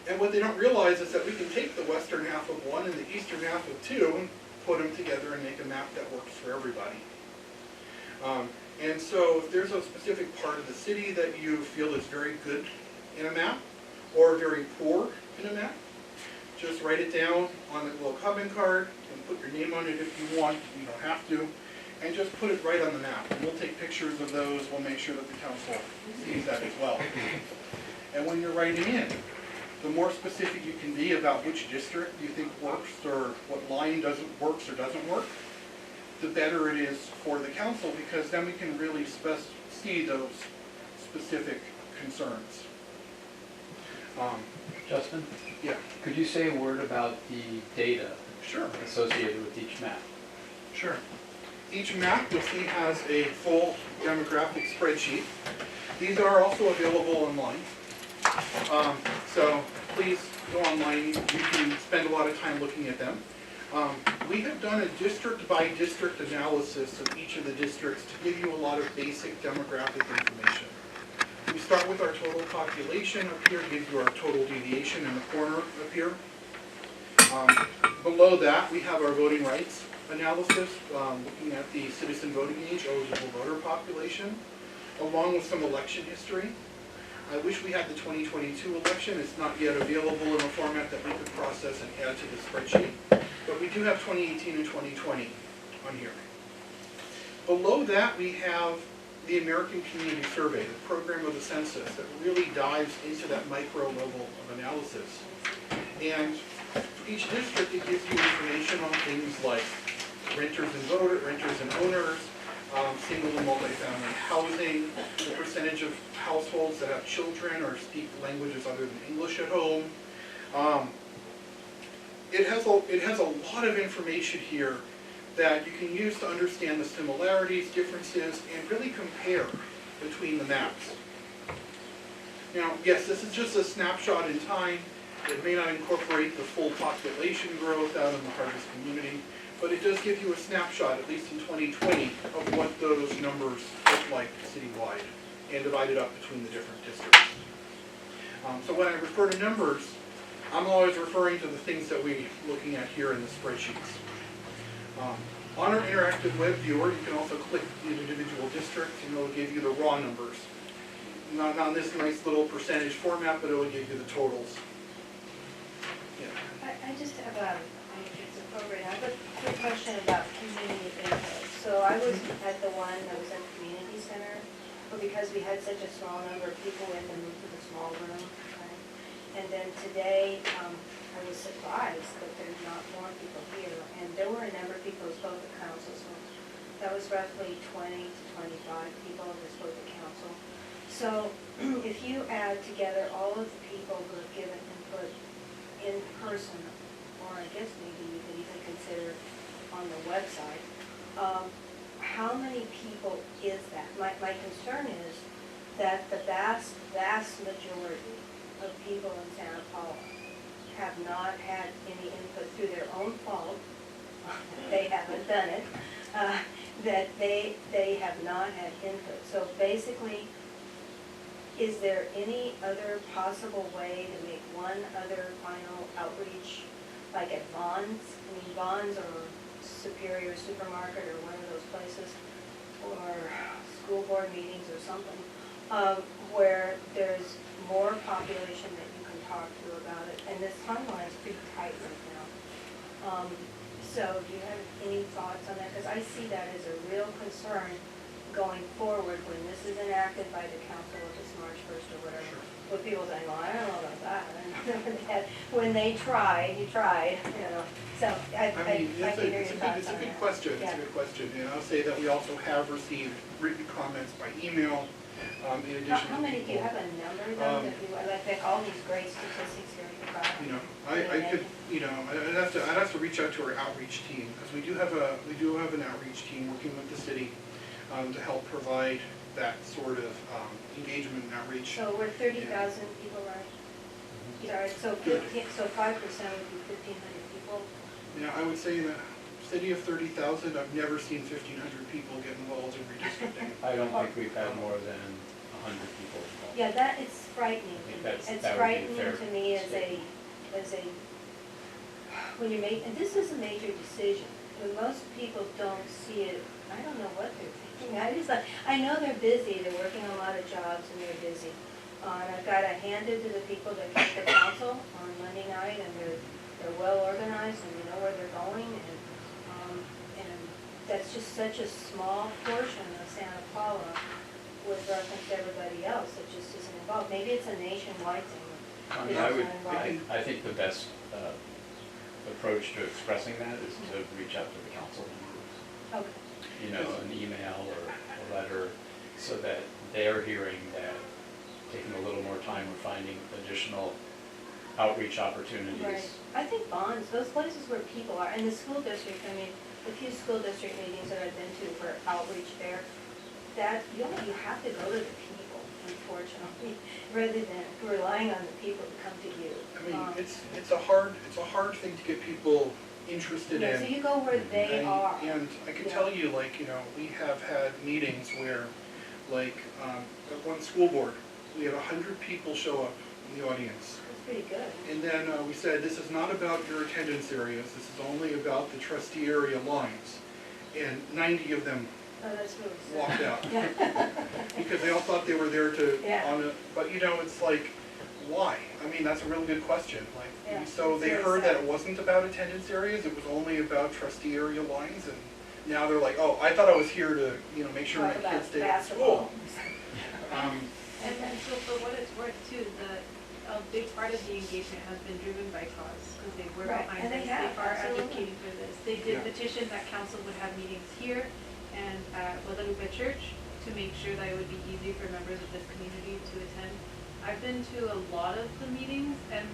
And what they don't realize is that we can take the western half of 1 and the eastern half of 2 and put them together and make a map that works for everybody. And so if there's a specific part of the city that you feel is very good in a map, or very poor in a map, just write it down on a little comment card and put your name on it if you want. You don't have to. And just put it right on the map. And we'll take pictures of those. We'll make sure that the council sees that as well. And when you're writing in, the more specific you can be about which district you think works or what line works or doesn't work, the better it is for the council, because then we can really see those specific concerns. Justin? Yeah. Could you say a word about the data Sure. associated with each map? Sure. Each map you'll see has a full demographic spreadsheet. These are also available online. So please go online. You can spend a lot of time looking at them. We have done a district-by-district analysis of each of the districts to give you a lot of basic demographic information. We start with our total population up here, gives you our total deviation in the corner up here. Below that, we have our voting rights analysis, looking at the citizen voting age, eligible voter population, along with some election history. I wish we had the 2022 election. It's not yet available in a format that we could process and add to the spreadsheet, but we do have 2018 and 2020 on here. Below that, we have the American Community Survey, the program of the census that really dives into that micro level of analysis. And for each district, it gives you information on things like renters and owners, single and multifamily housing, the percentage of households that have children or speak languages other than English at home. It has a lot of information here that you can use to understand the similarities, differences, and really compare between the maps. Now, yes, this is just a snapshot in time. It may not incorporate the full population growth out in the Harvest community, but it does give you a snapshot, at least in 2020, of what those numbers look like citywide and divided up between the different districts. So when I refer to numbers, I'm always referring to the things that we're looking at here in the spreadsheets. On our interactive web viewer, you can also click the individual district and it'll give you the raw numbers. Not in this nice little percentage format, but it will give you the totals. Yeah. I just have a, it's appropriate, I have a quick question about community input. So I was at the one that was at the community center, but because we had such a small number of people, we had to move to the small room. Right? And then today, I was surprised that there's not more people here. And there were a number of people who spoke at council, so that was roughly 20 to 25 people who spoke at council. So if you add together all of the people who have given input in person, or I guess maybe you could even consider on the website, how many people is that? My concern is that the vast majority of people in Santa Paula have not had any input through their own fault. They haven't done it. That they have not had input. So basically, is there any other possible way to make one other final outreach, like at Vons? I mean, Vons or Superior Supermarket or one of those places, or school board meetings or something, where there's more population that you can talk to about it. And this timeline is pretty tight right now. So do you have any thoughts on that? Because I see that as a real concern going forward when this is enacted by the council, if it's March 1st or whatever, with people saying, well, I don't know about that. I don't know about that. When they tried, you tried, you know. So I mean, like to hear your thoughts it's a on good that. question, it's Yeah. a good question. And I'll say that we also have received written comments by email, in addition to people. How many, do you have a number though, that you, like all these great statistics here you got? You know, I could, you know, I'd have to reach out to our outreach team, because we do have an outreach team working with the city, to help provide that sort of, engagement and outreach. So we're 30,000 people, right? Sorry, so 5% would be 1,500 people. Yeah, I would say in a city of 30,000, I've never seen 1,500 people get involved in redistricting. I don't think we've had more than 100 people involved. Yeah, that, it's frightening. I think that's- It's that would be a frightening fair to me as a, when you make, and this is a major decision. When most people don't see it, I don't know what they're thinking. I know they're busy, they're working a lot of jobs and they're busy. And I've got to hand it to the people that come to council on Monday night, and they're well organized and they know where they're going, and that's just such a small portion of Santa Paula with reference to everybody else that just isn't involved. Maybe it's a nationwide thing. I mean, I think the best approach to expressing that is to reach out to the council members. Okay. You know, an email or a letter, so that they're hearing that, taking a little more time, we're finding additional outreach opportunities. Right. I think Bonds, those places where people are, and the school district, I mean, the few school district meetings that I've been to for outreach there, that, you have to go to the people, unfortunately, rather than relying on the people to come to you. I mean, it's a hard thing to get people interested Yeah, in. so you go where they are. And I can Yeah. tell you, like, you know, we have had meetings where, like, at one school board, we had 100 people show up in the audience. That's pretty good. And then we said, this is not about your attendance areas, this is only about the trustee area lines. And 90 of them Oh, that's really sad. walked out. Yeah. Because they all thought they were there to, Yeah. but you know, it's like, why? I mean, that's a really good question. Like, Yeah, so it's they very heard that sad. it wasn't about attendance areas, it was only about trustee area lines, and now they're like, oh, I thought I was here to, you know, make sure my Talk about kids stay at basketball. school. And so for what it's worth too, a big part of the engagement has been driven by cause, because they were Right, behind and they this, have, they are absolutely. advocating for this. They Yeah. did petition that council would have meetings here and at Guadalupe Church to make sure that it would be easy for members of this community to attend. I've been to a lot of the meetings, and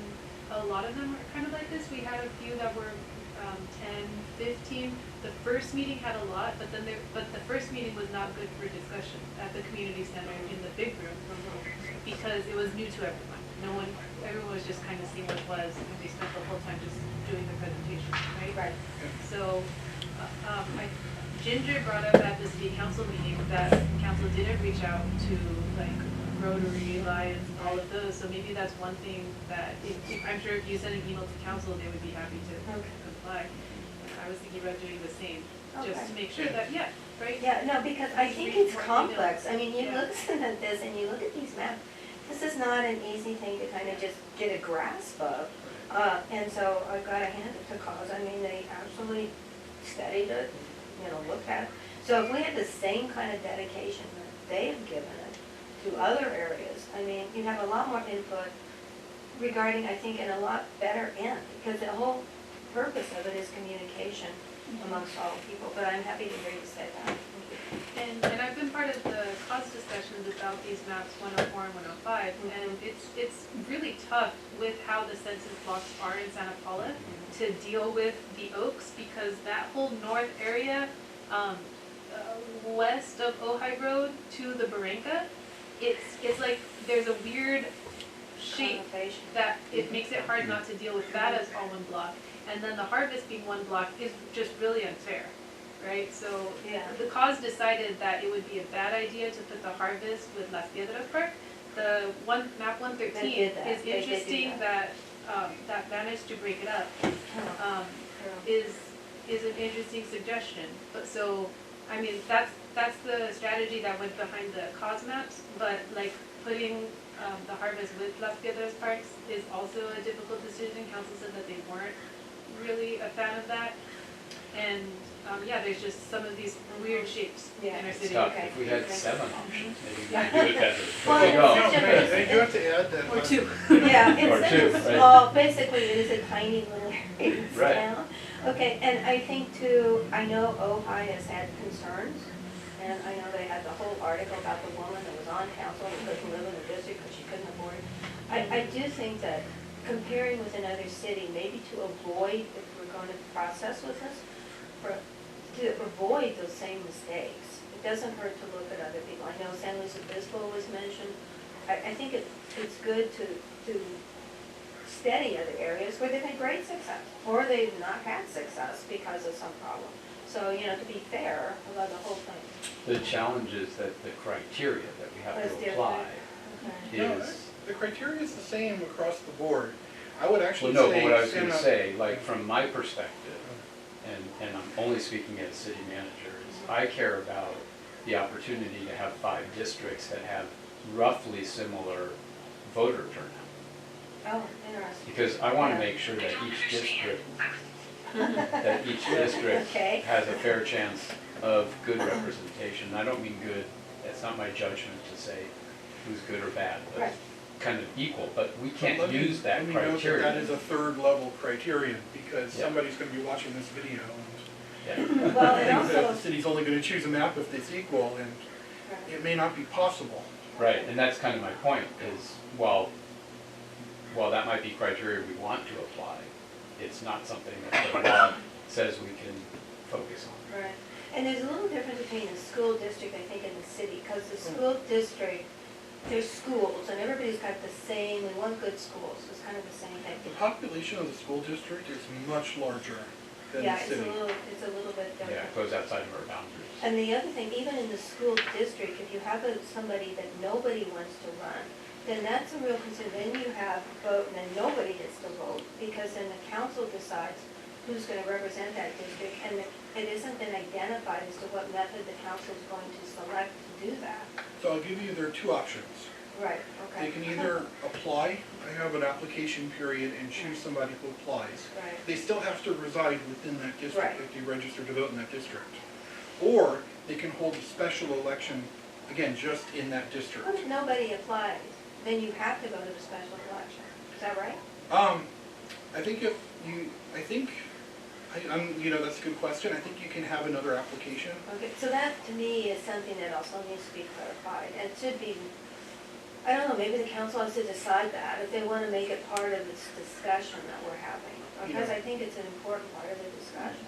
a lot of them are kind of like this. We had a few that were 10, 15. The first meeting had a lot, but the first meeting was not good for discussion at the community center in the big room, because it was new to everyone. Everyone was just kind of seeing what it was, and we spent the whole time just doing the presentation, right? Right. So Ginger brought up at the city council meeting that council didn't reach out to like Rotary, Lions, all of those, so maybe that's one thing that, I'm sure if you send an email to council, they would be happy to comply. I was thinking about doing the same, just Okay. to make sure that, yeah, right? Yeah, no, because I think it's complex. I mean, you Yeah. listen at this and you look at these maps, this is not an easy thing to kind of just get a grasp of. And so I've got to hand it to Cause. I mean, they absolutely studied it, looked at it. So if we had the same kind of dedication that they've given it to other areas, I mean, you'd have a lot more input regarding, I think, and a lot better end, because the whole purpose of it is communication amongst all people. But I'm happy to hear you say that. And I've been part of the cost discussions about these maps 104 and 105, and it's really tough with how the census blocks are in Santa Paula to deal with the Oaks, because that whole north area, west of Ojai Road to the Barranca, it's like there's a weird shape Connotation. that it makes it hard not to deal with that as all one block. And then the Harvest being one block is just really unfair, right? So Yeah. the cause decided that it would be a bad idea to put the Harvest with Las Piedras Park. The map 113 They did that. is They did do interesting that, that managed to break it up, Oh, is an interesting suggestion. But so, I mean, that's the strategy that went behind the cause maps, but like putting the Harvest with Las Piedras Parks is also a difficult decision. Council said that they weren't really a fan of that. And, yeah, there's just some of these weird shapes in Yeah. our It's city. tough. Okay. If we had Okay. 7 options, maybe we Yeah. could do it better. Well, There you No, go. I do have to add that. Or two. Yeah, Or it's two, such a right. small, basically it is a tiny little area in Right. town. Okay, and I think too, I know Ojai has had concerns, and I know they had the whole article about the woman that was on council and couldn't live in the district because she couldn't afford it. I do think that comparing with another city, maybe to avoid, if we're going to process with this, to avoid those same mistakes. It doesn't hurt to look at other people. I know San Luis Obispo was mentioned. I think it's good to study other areas where they've had great success, or they've not had success because of some problem. So, to be fair about the whole thing. The challenge is that the criteria that we have Is to different. apply Okay. No, is, the criteria is the same across the board. I would well, actually no, say. but what I was gonna Santa- say, like, from my perspective, and I'm only speaking as city manager, is I care about the opportunity to have 5 districts that have roughly similar voter turnout. Oh, interesting. Because I wanna Yeah. make sure that each district Okay. has a fair chance of good representation. I don't mean good, that's not my judgment to say who's good or bad, but Right. kind of equal, but we But can't let me- use that Let me note that criteria. that is a third level criterion, because Yeah. somebody's gonna be watching this video Yeah. and Well, it think that also, the city's only gonna choose a map if it's equal, and it may not be possible. Right, and that's kind of my point, is while that might be criteria we want to apply, it's not something that the law says we can focus on. right. And there's a little difference between a school district, I think, and the city, because the school district, there's schools, and everybody's got the same, we want good schools, it's kind of the same thing. The population of the school district is much larger than Yeah, the it's a city. little bit Yeah, different. it goes outside of our boundaries. And the other thing, even in the school district, if you have somebody that nobody wants to run, then that's a real concern. Then you have a vote, and then nobody gets to vote, because then the council decides who's gonna represent that district, and it isn't been identified as to what method the council is going to select to do that. So I'll give you their 2 options. Right, okay. They can either apply, I have an application period, and choose somebody who applies. Right, They still have to reside within that district Right. if they register to vote in that district. Or they can hold a special election, again, just in that district. what if nobody applies? Then you have to go to the special election, is that right? I think if you, that's a good question. I think you can have another application. Okay, so that to me is something that also needs to be clarified, and it should be, I don't know, maybe the council has to decide that, if they want to make it part of this discussion that we're having, because I think it's an important part of the discussion.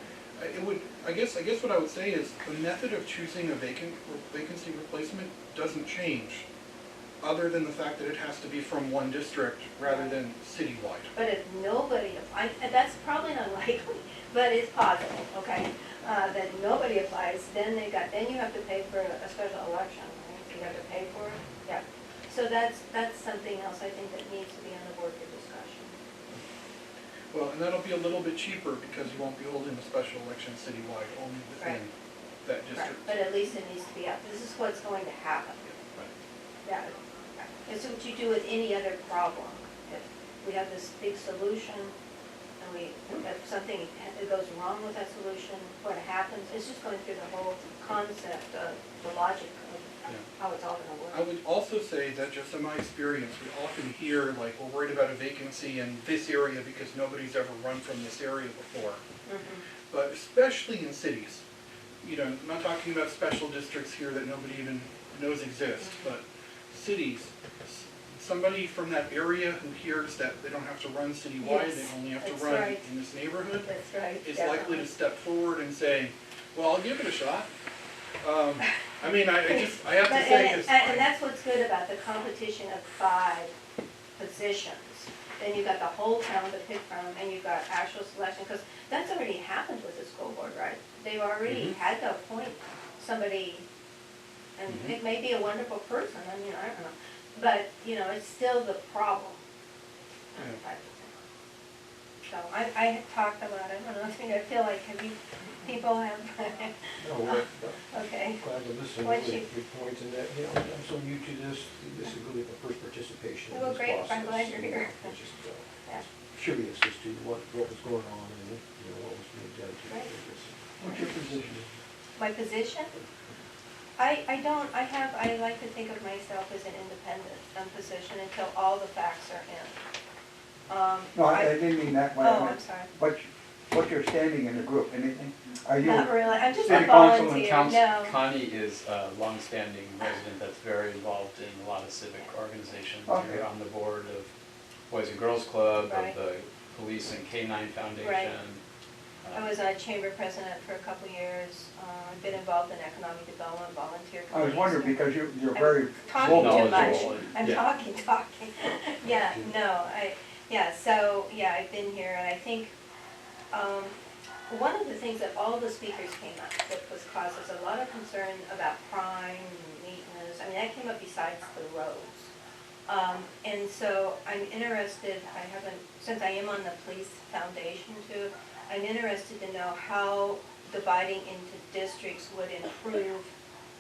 I guess what I would say is the method of choosing a vacancy replacement doesn't change, other than the fact that it has to be from one district rather than citywide. But if nobody, that's probably not likely, but it's possible, okay? that nobody applies, then then you have to pay for a special election, right? You have to pay for it, yeah. So that's something else I think that needs to be on the board for discussion. Well, and that'll be a little bit cheaper because you won't be holding a special election citywide, only within Right. that Right, district. but at least it needs to be up. This is what's going to happen. Yeah, it's what you do with any other problem. If we have this big solution, and if something goes wrong with that solution, what happens, it's just going through the whole concept of the logic of Yeah. how it's all gonna I work. would also say that just in my experience, we often hear like, we're worried about a vacancy in this area because nobody's ever run from this area before. Mhm. But especially in cities, you know, I'm not talking about special districts here that nobody even knows exist, but cities, somebody from that area who hears that they don't have to run citywide, they Yes, only have to that's run right. in this neighborhood, That's right. is definitely. likely to step forward and say, well, I'll give it a shot. I mean, I have to But- say, and 'cause and that's what's good about the competition of 5 positions. Then you've got the whole town to pick from, and you've got actual selection, because that's already happened with the school board, right? They've already had to appoint somebody, and it may be a wonderful person, I mean, I don't know. But, you know, it's still the problem. Yeah. So I had talked about it, I don't think, I feel like, people have, No, okay. glad to listen, What'd really you- good points, and that, you know, I'm so new to this is really the first participation in Well, this great, process. I'm glad you're here. I was just Yeah. curious as to what was going on and, you know, what was being dedicated Right. to this. What's your position? My position? I like to think of myself as an independent position until all the facts are in. No, I didn't mean that way. I Oh, I'm meant, sorry. what's your standing in the group, anything? Are you, Not really, I'm just a City Councilman volunteer, no. Connie is a longstanding resident that's very involved in a lot of civic organizations. Okay. You're on the board of Boys and Girls Club, Right. of the Police and K-9 Foundation. Right. I was a chamber president for a couple of years, I've been involved in economic development, volunteer I was committees. wondering, because you're I'm very talking too vocal. much. Knowledgeable, I'm yeah. talking. Yeah, no, so, I've been here, and I think, one of the things that all the speakers came up with was causes a lot of concern about crime and neatness. I mean, that came up besides the roads. And so I'm interested, since I am on the police foundation too, I'm interested to know how dividing into districts would improve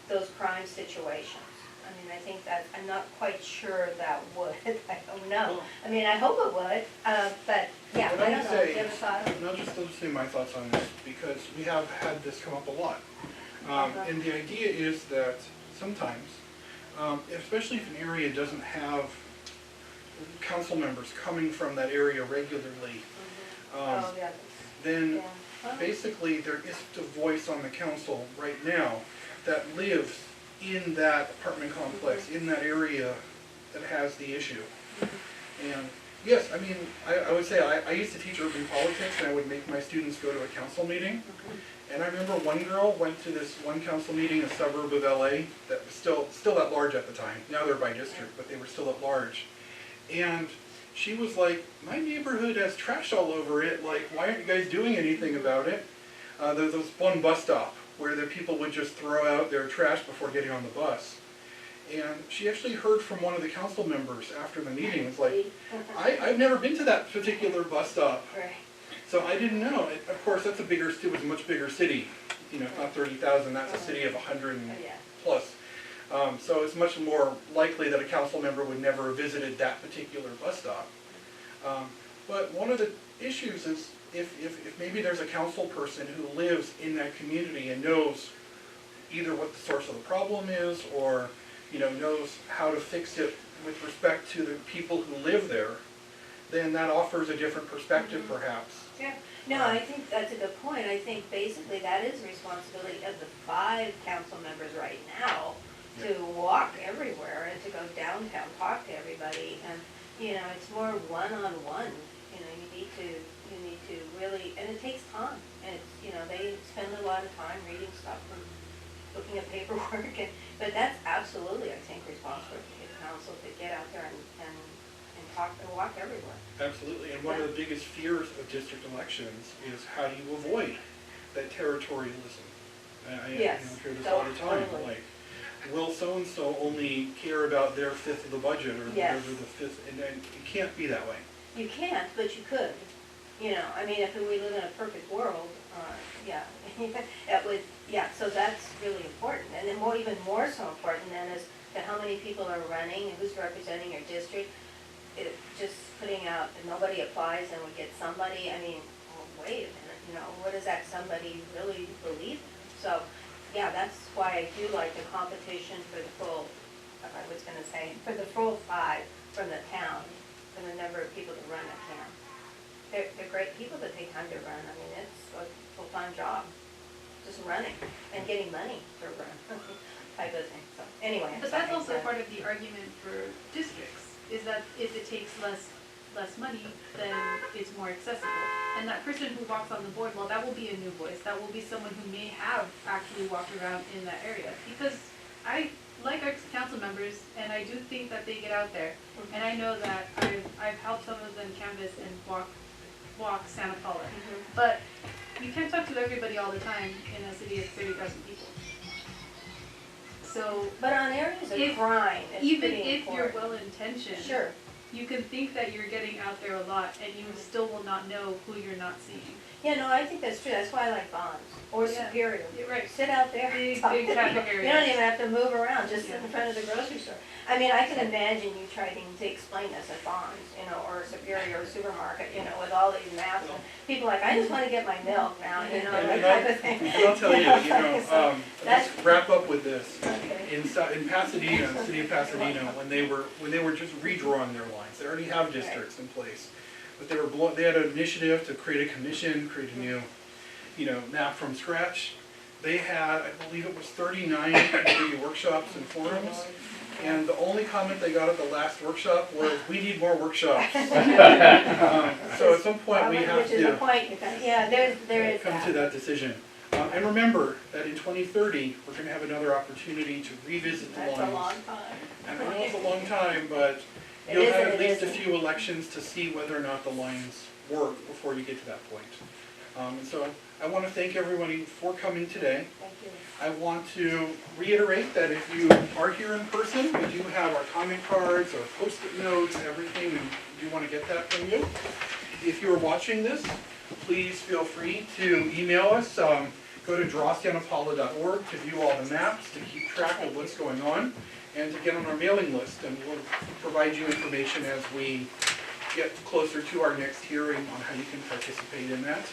those crime situations. I mean, I think that, I'm not quite sure that would, I don't know. I mean, I hope it would, but, yeah, What I I don't would know, say, do you have a thought? and I'll just say my thoughts on this, because we have had this come up a lot. And the idea is that sometimes, especially if an area doesn't have council members coming from that area regularly, Oh, yeah, then yeah. Well, basically there isn't a voice on the council right now that lives in that apartment complex, in that area that has the issue. And yes, I mean, I would say, I used to teach urban politics, and I would make my students go to a council meeting. And I remember one girl went to this one council meeting in a suburb of LA that was still at large at the time. Now they're by district, but they were still at large. And she was like, my neighborhood has trash all over it, like, why aren't you guys doing anything about it? There was one bus stop where the people would just throw out their trash before getting on the bus. And she actually heard from one of the council members after the meeting, was like, I've never been to that particular bus stop, Right. so I didn't know. Of course, that's it was a much bigger city, you know, it's not 30,000, that's a city of 100 and Oh, yeah. plus. So it's much more likely that a council member would never have visited that particular bus stop. But one of the issues is if maybe there's a council person who lives in that community and knows either what the source of the problem is, or, you know, knows how to fix it with respect to the people who live there, then that offers a different perspective perhaps. Yeah, no, I think that's a good point. I think basically that is responsibility of the 5 council members right now to walk everywhere and to go downtown, talk to everybody, and, you know, it's more one-on-one. You know, you need to really, and it takes time, and it's, you know, they spend a lot of time reading stuff and looking at paperwork, but that's absolutely, I think, responsible for the council to get out there and talk and walk everywhere. Absolutely, and one of the biggest fears of district elections is how do you avoid that territorialism. Yes, hear this all the time, totally. like, will so-and-so only care about their fifth of the budget, or Yes. whatever the fifth, and then it can't be that way. You can't, but you could. You know, I mean, if we live in a perfect world, yeah, that would, yeah, so that's really important. And then even more so important then is that how many people are running and who's representing your district. Just putting out, that nobody applies and we get somebody, I mean, well, wait a minute, you know, what does that somebody really believe in? So, yeah, that's why I do like the competition for the full, I was gonna say, for the full 5 from the town, from the number of people that run a town. They're great people that take time to run. I mean, it's a full-time job, just running and getting money for run, type of thing. So, anyway. But that's also part of the argument for districts, is that if it takes less money, then it's more accessible. And that person who walks on the board, well, that will be a new voice. That will be someone who may have actually walked around in that area. Because I like our council members, and I do think that they get out there. And I know that I've helped some of them canvass and walk Santa Paula. But you can't talk to everybody all the time in a city of 30,000 people. So But on areas of If- crime, it's even pretty if you're important. well-intentioned, Sure. you can think that you're getting out there a lot, and you still will not know who you're not seeing. Yeah, no, I think that's true. That's why I like Bonds or Yeah. Superior. You're right. Sit out there. Big, talk big to traffic people. areas. You don't even have to move around, just sit Yeah. in front of the grocery store. I mean, I can imagine you trying to explain this at Bonds, you know, or Superior or supermarket, you know, with all these maps. And people are like, I just want to get my milk now, you know, that type of thing. And I'll tell you, So, let's wrap up with this. okay. In Pasadena, the city of Pasadena, when they were just redrawing their lines, they already have districts in place. But they had an initiative to create a commission, create a new, map from scratch. They had, I believe it was 39 community workshops and forums. And the only comment they got at the last workshop was, we need more workshops. So at some point, we have Which is a to point, yeah, there is come to that decision. And remember that in 2030, we're going to have another opportunity to revisit the That's lines. a long time. And I know it's a long time, but It you'll is have and at it least a isn't. few elections to see whether or not the lines work before you get to that point. And so I want to thank everybody for coming today. Thank you. I want to reiterate that if you are here in person, we do have our comment cards, our post-it notes, everything, and we do want to get that from you. If you're watching this, please feel free to email us. Go to drawsantapaula.org to view all the maps, to keep track of what's going on, and to get on our mailing list. And we'll provide you information as we get closer to our next hearing on how you can participate in that.